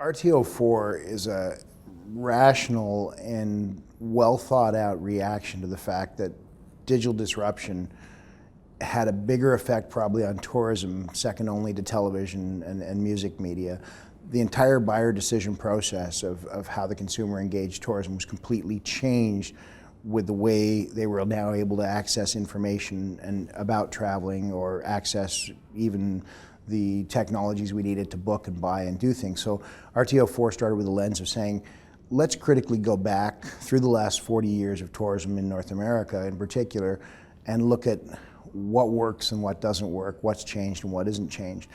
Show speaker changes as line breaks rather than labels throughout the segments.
RTO4 is a rational and well thought out reaction to the fact that digital disruption had a bigger effect probably on tourism, second only to television and music media. The entire buyer decision process of how the consumer engaged tourism was completely changed with the way they were now able to access information and about traveling, or access even the technologies we needed to book and buy and do things. So RTO4 started with a lens of saying, let's critically go back through the last 40 years of tourism in North America in particular and look at what works and what doesn't work, what's changed and what isn't changed.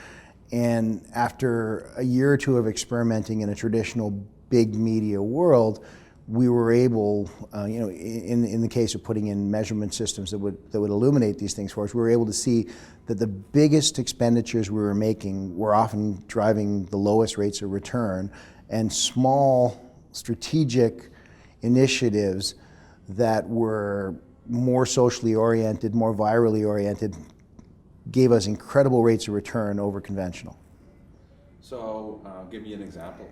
And after a year or two of experimenting in a traditional big media world, we were able, in the case of putting in measurement systems that would illuminate these things for us, we were able to see that the biggest expenditures we were making were often driving the lowest rates of return, and small strategic initiatives that were more socially oriented, more virally oriented, gave us incredible rates of return over conventional.
So give me an example.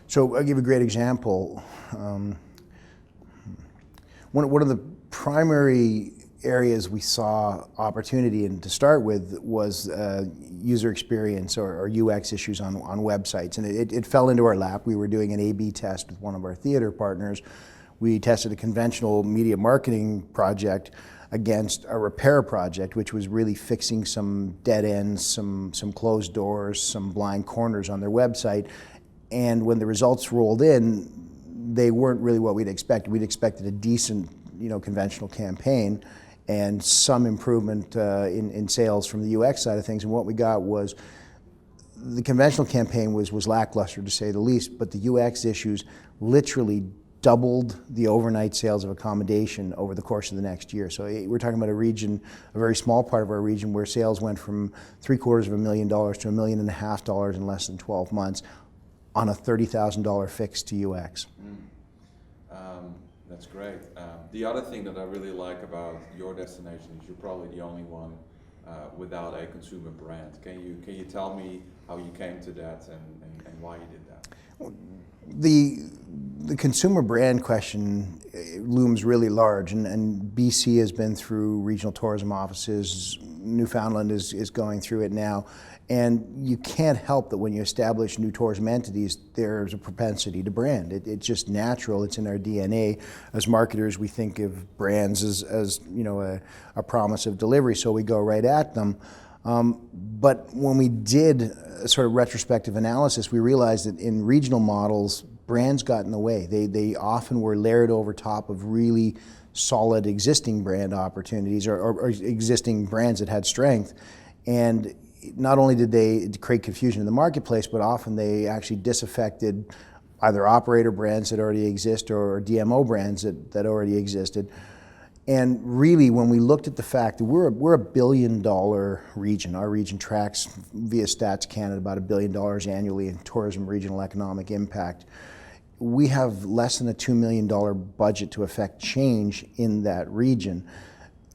So I'll give a great example. One of the primary areas we saw opportunity in to start with was user experience or UX issues on websites, and it fell into our lap. We were doing an A/B test with one of our theater partners. We tested a conventional media marketing project against a repair project, which was really fixing some dead ends, some closed doors, some blind corners on their website. And when the results rolled in, they weren't really what we'd expected. We'd expected a decent, conventional campaign and some improvement in sales from the UX side of things. And what we got was the conventional campaign was lackluster, to say the least, but the UX issues literally doubled the overnight sales of accommodation over the course of the next year. So we're talking about a region, a very small part of our region, where sales went from $750,000 to $1.5 million in less than 12 months on a $30,000 fix to UX.
That's great. The other thing that I really like about your destination is you're probably the only one without a consumer brand. Can you tell me how you came to that and why you did that?
The consumer brand question looms really large, and BC has been through regional tourism offices. Newfoundland is going through it now, and you can't help that when you establish new tourism entities, there's a propensity to brand. It's just natural. It's in our DNA. As marketers, we think of brands as a promise of delivery, so we go right at them. But when we did a sort of retrospective analysis, we realized that in regional models, brands got in the way. They often were layered over top of really solid existing brand opportunities or existing brands that had strength. And not only did they create confusion in the marketplace, but often they actually disaffected either operator brands that already exist or DMO brands that already existed. And really, when we looked at the fact that we're a $1 billion region, our region tracks via Stats Canada about $1 billion annually in tourism regional economic impact. We have less than a $2 million budget to affect change in that region.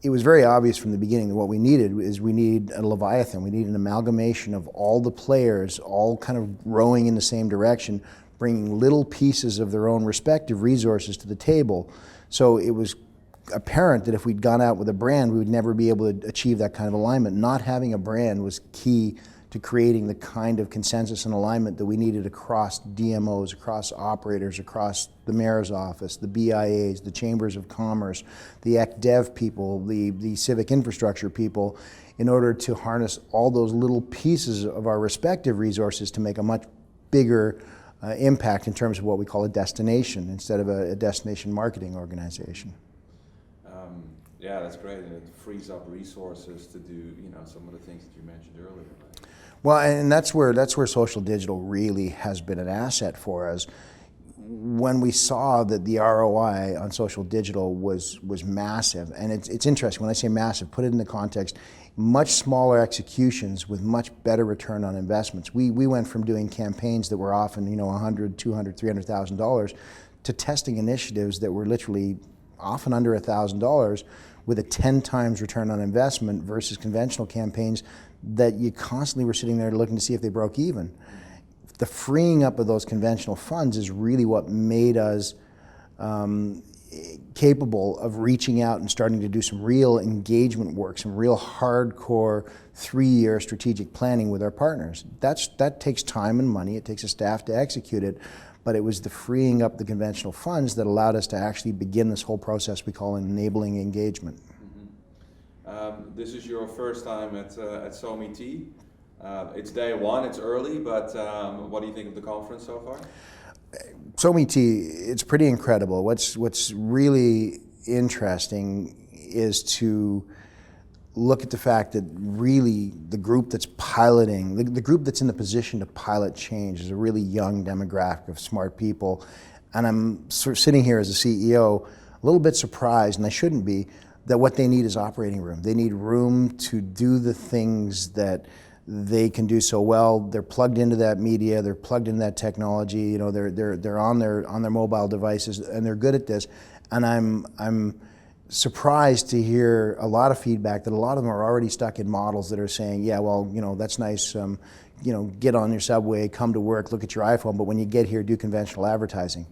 It was very obvious from the beginning that what we needed a Leviathan. We need an amalgamation of all the players, all kind of rowing in the same direction, bringing little pieces of their own respective resources to the table. So it was apparent that if we'd gone out with a brand, we would never be able to achieve that kind of alignment. Not having a brand was key to creating the kind of consensus and alignment that we needed across DMOs, across operators, across the mayor's office, the BIAs, the chambers of commerce, the ECDev people, the civic infrastructure people, in order to harness all those little pieces of our respective resources to make a much bigger impact in terms of what we call a destination instead of a destination marketing organization.
Yeah, that's great, and it frees up resources to do some of the things that you mentioned earlier. Right?
Well, and that's where social digital really has been an asset for us. When we saw that the ROI on social digital was massive, and it's interesting when I say massive, put it into context. Much smaller executions with much better return on investments. We went from doing campaigns that were often $100,000, $200,000, $300,000 to testing initiatives that were literally often under $1,000 with a 10 times return on investment versus conventional campaigns that you constantly were sitting there looking to see if they broke even. the freeing up of those conventional funds is really what made us capable of reaching out and starting to do some real engagement work, some real hardcore 3-year strategic planning with our partners. That takes time and money, it takes a staff to execute it, but it was the freeing up the conventional funds that allowed us to actually begin this whole process we call enabling engagement.
This is your first time at SoMeT. It's day one, it's early, but what do you think of the conference so far?
SoMeT, it's pretty incredible. What's really interesting is to look at the fact that really the group that's piloting, the group that's in the position to pilot change is a really young demographic of smart people. And I'm sort of sitting here as a CEO, a little bit surprised, and I shouldn't be, that what they need is operating room. They need room to do the things that they can do so well. They're plugged into that media, they're plugged into that technology, you know, they're on their mobile devices, and they're good at this. And I'm surprised to hear a lot of feedback that a lot of them are already stuck in models that are saying, yeah, well, you know, that's nice, you know, get on your subway, come to work, look at your iPhone, but when you get here, do conventional advertising.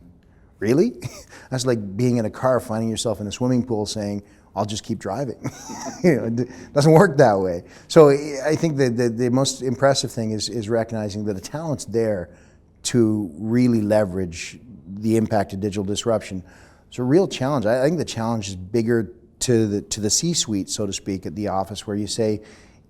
Really? That's like being in a car, finding yourself in a swimming pool saying, I'll just keep driving. You know, it doesn't work that way. So I think that the most impressive thing is recognizing that the talent's there to really leverage the impact of digital disruption. It's a real challenge. I think the challenge is bigger to the C-suite, so to speak, at the office, where you say,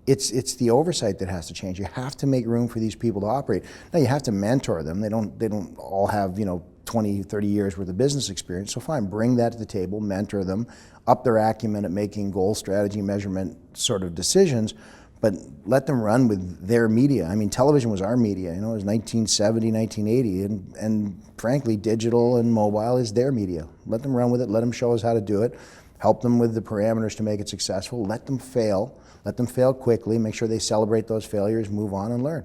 it's the oversight that has to change. You have to make room for these people to operate. Now you have to mentor them. They don't all have, you know, 20, 30 years worth of business experience. So fine, bring that to the table, mentor them, up their acumen at making goal, strategy, measurement sort of decisions, but let them run with their media. I mean, television was our media, you know, it was 1970, 1980, and frankly, digital and mobile is their media. Let them run with it, let them show us how to do it, help them with the parameters to make it successful, let them fail quickly, make sure they celebrate those failures, move on and learn.